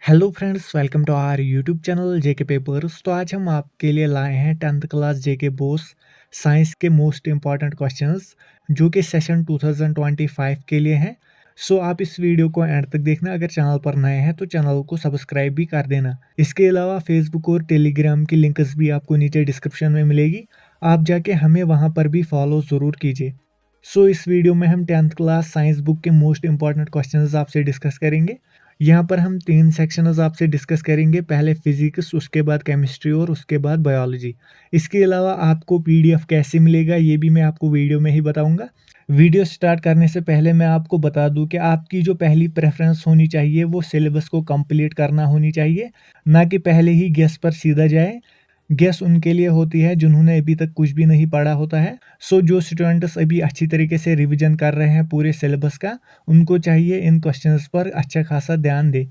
Hello friends, welcome to our YouTube channel JK papers. तो आज हम आपके लिए लाए हैं 10th class JK BOSE science के मोस्ट इम्पॉर्टेंट क्वेश्चंस जो कि सेशन 2025 के लिए हैं। सो आप इस वीडियो को एंड तक देखना। अगर चैनल पर नए हैं तो चैनल को सब्सक्राइब भी कर देना। इसके अलावा फेसबुक और टेलीग्राम की लिंक्स भी आपको नीचे डिस्क्रिप्शन में मिलेगी, आप जाके हमें वहाँ पर भी फॉलो ज़रूर कीजिए। सो इस वीडियो में हम 10th क्लास साइंस बुक के मोस्ट इंपॉर्टेंट क्वेश्चंस आपसे डिस्कस करेंगे। यहाँ पर हम 3 सेक्शंस आपसे डिस्कस करेंगे, पहले फिजिक्स, उसके बाद केमिस्ट्री और उसके बाद बायोलॉजी। इसके अलावा आपको पीडीएफ कैसे मिलेगा ये भी मैं आपको वीडियो में ही बताऊंगा। वीडियो स्टार्ट करने से पहले मैं आपको बता दूं कि आपकी जो पहली प्रेफरेंस होनी चाहिए वो सिलेबस को कंप्लीट करना होनी चाहिए, ना कि पहले ही गेस पर सीधा जाए। गेस उनके लिए होती है जिन्होंने अभी तक कुछ भी नहीं पढ़ा होता है। सो जो स्टूडेंट्स अभी अच्छी तरीके से रिवीजन कर रहे हैं पूरे सिलेबस का, उनको चाहिए इन क्वेश्चंस पर अच्छा खासा ध्यान दे।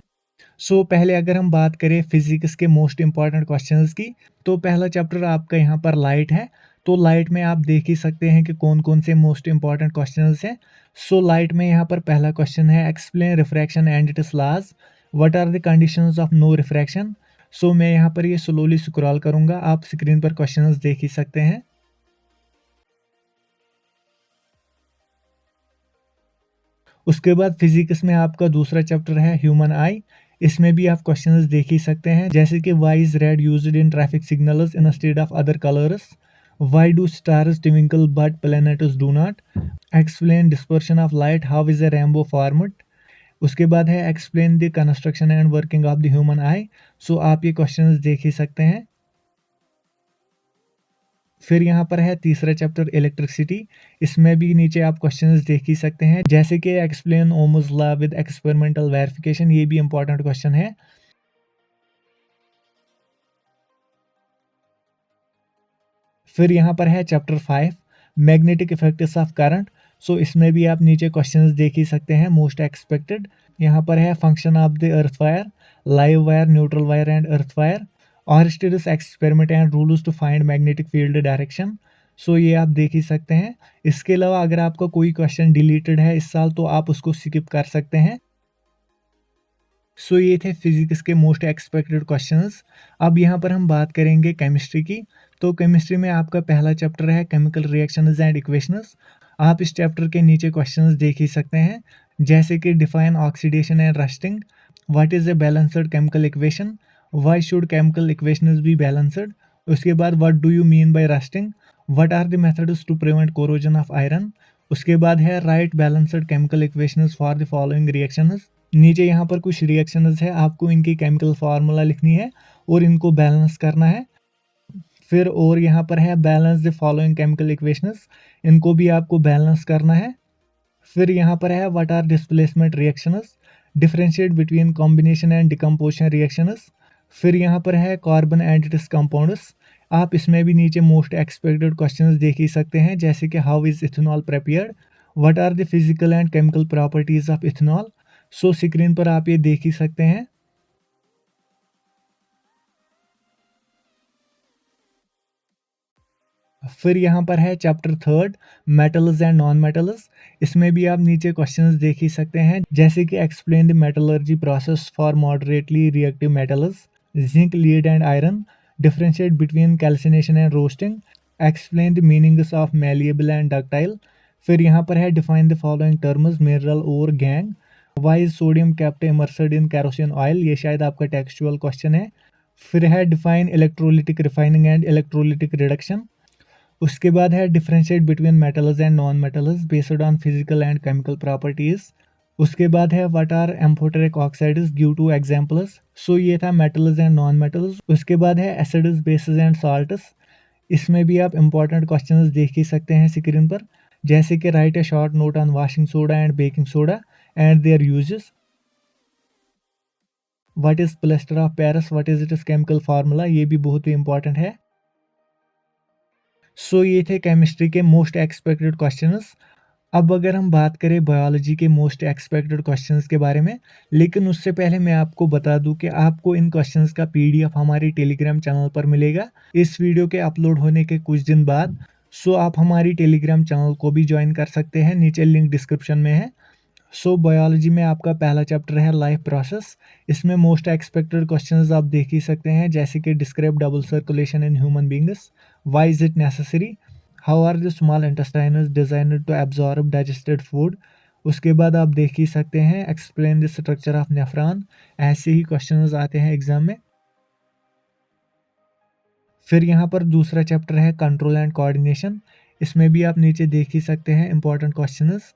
सो पहले अगर हम बात करें फिजिक्स के मोस्ट इंपॉर्टेंट क्वेश्चंस की, तो पहला चैप्टर आपका यहाँ पर लाइट है। तो लाइट में आप देख ही सकते हैं कि कौन कौन से मोस्ट इंपॉर्टेंट क्वेश्चंस हैं। सो लाइट में यहाँ पर पहला क्वेश्चन है, explain refraction and its laws, what are the conditions of no refraction. So मैं यहाँ पर ये स्लोली स्क्रॉल करूंगा, आप स्क्रीन पर क्वेश्चंस देख ही सकते हैं। उसके बाद फिजिक्स में आपका दूसरा चैप्टर है ह्यूमन आई। इसमें भी आप क्वेश्चंस देख ही सकते हैं, जैसे कि why is red used in traffic signals instead of other colours, why do stars twinkle but planets do not, explain dispersion of light, how is a rainbow formed. उसके बाद है explain the construction and working of the human eye. So आप ये questions देख ही सकते हैं। फिर यहाँ पर है तीसरा चैप्टर इलेक्ट्रिसिटी। इसमें भी नीचे आप क्वेश्चंस देख ही सकते हैं, जैसे कि explain Ohm's law with experimental verification, ये भी इंपॉर्टेंट क्वेश्चन है। फिर यहाँ पर है chapter 5, magnetic effects of current. So इसमें भी आप नीचे क्वेश्चंस देख ही सकते हैं, मोस्ट एक्सपेक्टेड। यहाँ पर है function of the earth wire, live wire, neutral wire and earth wire, Oersted's experiment and rules to find magnetic field direction. So ये आप देख ही सकते हैं। इसके अलावा अगर आपका कोई क्वेश्चन डिलीटेड है इस साल तो आप उसको स्किप कर सकते हैं। सो ये थे फिजिक्स के मोस्ट एक्सपेक्टेड क्वेश्चंस। अब यहाँ पर हम बात करेंगे केमिस्ट्री की। तो केमिस्ट्री में आपका पहला चैप्टर है केमिकल रिएक्शंस एंड इक्वेशंस। आप इस चैप्टर के नीचे क्वेश्चंस देख ही सकते हैं, जैसे कि define oxidation and rusting, what is a balanced chemical equation, why should chemical equations be balanced. उसके बाद what do you mean by rusting, what are the methods to prevent corrosion of iron. उसके बाद है write balanced chemical equations for the following reactions. नीचे यहाँ पर कुछ reactions है, आपको इनकी केमिकल फार्मूला लिखनी है और इनको बैलेंस करना है। फिर और यहाँ पर है balance the following chemical equations, इनको भी आपको बैलेंस करना है। फिर यहाँ पर है what are displacement reactions, differentiate between combination and decomposition reactions. फिर यहाँ पर है कार्बन एंड इट्स कंपाउंड्स। आप इसमें भी नीचे मोस्ट एक्सपेक्टेड क्वेश्चंस देख ही सकते हैं, जैसे कि how is ethanol prepared, what are the physical and chemical properties of ethanol. So screen पर आप ये देख ही सकते हैं। फिर यहाँ पर है chapter 3, metals and non metals. इसमें भी आप नीचे क्वेश्चंस देख ही सकते हैं, जैसे कि explain the metallurgy process for moderately reactive metals, zinc, lead and iron, differentiate between calcination and roasting, explain the meanings of malleable and ductile. फिर यहाँ पर है define the following terms, mineral और gangue, why is sodium kept immersed in kerosene oil, ये शायद आपका textual question है। फिर है define electrolytic refining and electrolytic reduction. उसके बाद है differentiate between metals and non metals based on physical and chemical properties. उसके बाद है what are amphoteric oxides, give two examples. So ये था मेटल्स एंड नॉन मेटल्स। उसके बाद है एसिड्स, बेसिस एंड साल्ट्स। इसमें भी आप इंपॉर्टेंट क्वेश्चंस देख ही सकते हैं स्क्रीन पर, जैसे कि right A short note on washing soda and baking soda and there uses, what is plaster of Paris, what is it's chemical formula, ये भी बहुत ही इंपॉर्टेंट है। सो ये थे केमिस्ट्री के मोस्ट एक्सपेक्टेड क्वेश्चंस। अब अगर हम बात करें बायोलॉजी के मोस्ट एक्सपेक्टेड क्वेश्चंस के बारे में, लेकिन उससे पहले मैं आपको बता दूं कि आपको इन क्वेश्चंस का पीडीएफ हमारी टेलीग्राम चैनल पर मिलेगा इस वीडियो के अपलोड होने के कुछ दिन बाद। सो आप हमारी टेलीग्राम चैनल को भी ज्वाइन कर सकते हैं, नीचे लिंक डिस्क्रिप्शन में है। सो बायोलॉजी में आपका पहला चैप्टर है लाइफ प्रोसेस। इसमें मोस्ट एक्सपेक्टेड क्वेश्चंस आप देख ही सकते हैं, जैसे कि describe double circulation in human beings, why is it necessary, how are the small intestines designed to absorb digested food. उसके बाद आप देख ही सकते हैं explain the structure of nephron. ऐसे ही क्वेश्चंस आते हैं एग्जाम में। फिर यहाँ पर दूसरा चैप्टर है कंट्रोल एंड कोऑर्डिनेशन। इसमें भी आप नीचे देख ही सकते हैं इंपॉर्टेंट क्वेश्चंस।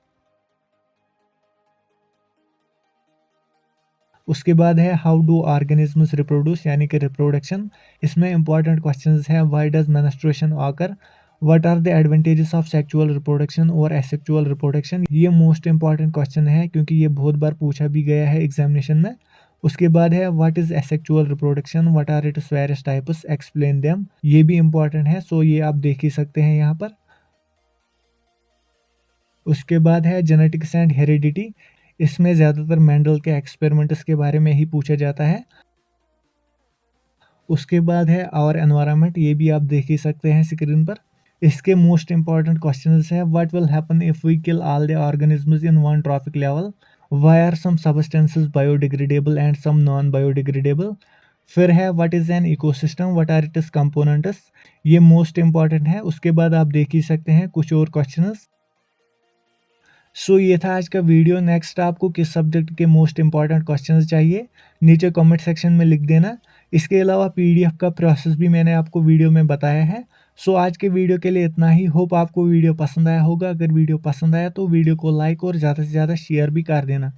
उसके बाद है हाउ डू ऑर्गेनिजम्स रिप्रोड्यूस, यानी कि रिप्रोडक्शन। इसमें इंपॉर्टेंट क्वेश्चंस हैं why does menstruation occur, what are the advantages of sexual reproduction और एसेक्सुअल रिप्रोडक्शन। ये मोस्ट इंपॉर्टेंट क्वेश्चन है क्योंकि ये बहुत बार पूछा भी गया है एग्जामिनेशन में। उसके बाद है what is asexual reproduction, what are its various types, explain them. ये भी इंपॉर्टेंट है, सो ये आप देख ही सकते हैं यहाँ पर। उसके बाद है जेनेटिक्स एंड हेरिडिटी। इसमें ज़्यादातर मेंडल के एक्सपेरिमेंट्स के बारे में ही पूछा जाता है। उसके बाद है आवर एनवायरनमेंट, ये भी आप देख ही सकते हैं स्क्रीन पर। इसके मोस्ट इंपॉर्टेंट क्वेश्चंस है what will happen if we kill all the organisms in one trophic level, why are some substances biodegradable and some non biodegradable. फिर है what is an ecosystem, what are its components. ये most important है। उसके बाद आप देख ही सकते हैं कुछ और क्वेश्चंस। सो ये था आज का वीडियो। नेक्स्ट आपको किस सब्जेक्ट के मोस्ट इंपॉर्टेंट क्वेश्चंस चाहिए, नीचे कमेंट सेक्शन में लिख देना। इसके अलावा पीडीएफ का प्रोसेस भी मैंने आपको वीडियो में बताया है। सो आज के वीडियो के लिए इतना ही। होप आपको वीडियो पसंद आया होगा। अगर वीडियो पसंद आया तो वीडियो को लाइक और ज़्यादा से ज़्यादा शेयर भी कर देना।